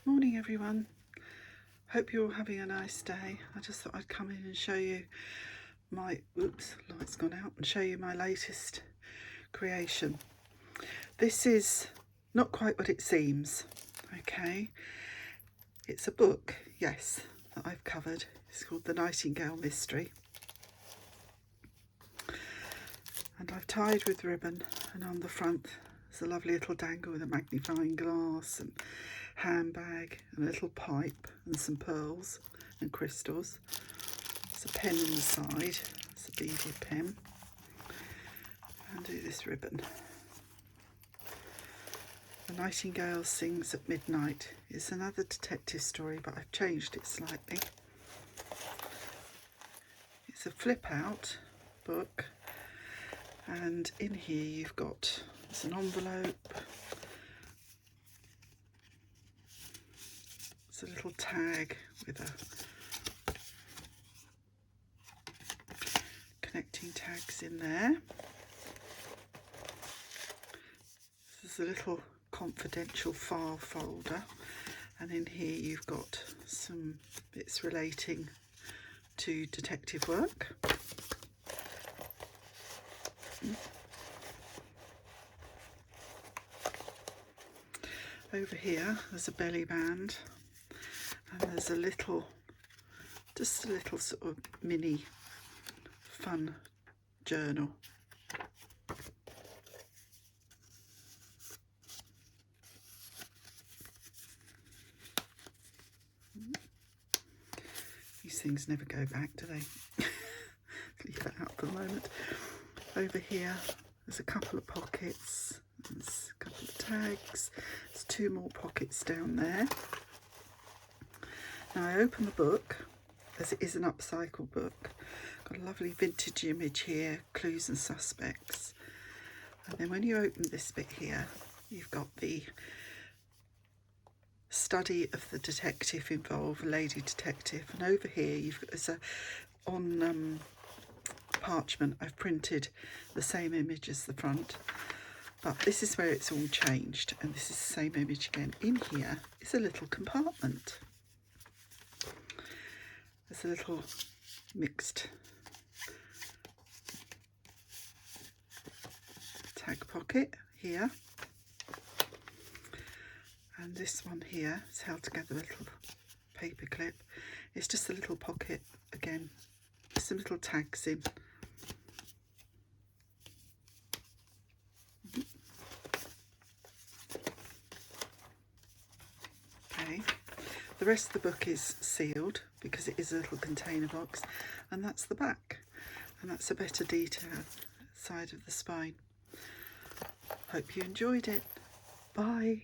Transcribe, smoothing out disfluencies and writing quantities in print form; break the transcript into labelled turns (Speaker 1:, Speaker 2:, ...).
Speaker 1: Morning everyone, hope you're all having a nice day. I just thought I'd come in and show you my, light's gone out, and show you my latest creation. This is not quite what it seems, okay? It's a book, yes, that I've covered. It's called The Nightingale Mystery. And I've tied with ribbon, and on the front there's a lovely little dangle with a magnifying glass and handbag and a little pipe and some pearls and crystals. There's a pen on the side, it's a beaded pen. And do this ribbon. The Nightingale Sings at Midnight is another detective story, but I've changed it slightly. It's a flip out book, and in here you've got, it's an envelope, it's a little tag with a connecting tags in there. There's a little confidential file folder, and in here you've got some bits relating to detective work. Over here there's a belly band, and there's a little, just a little sort of mini fun journal. These things never go back, do they? Leave that out for the moment. Over here there's a couple of pockets, there's a couple of tags, there's two more pockets down there. Now I open the book, as it is an upcycle book. Got a lovely vintage image here, clues and suspects. And then when you open this bit here, you've got the study of the detective involved, lady detective. And over here you've got, there's a, on parchment I've printed the same image as the front, but this is where it's all changed, and this is the same image again. In here is a little compartment. There's a little mixed tag pocket here, and this one here is held together with a little paper clip. It's just a little pocket again, some little tags in. Okay, the rest of the book is sealed because it is a little container box, and that's the back, and that's a better detail side of the spine. Hope you enjoyed it. Bye.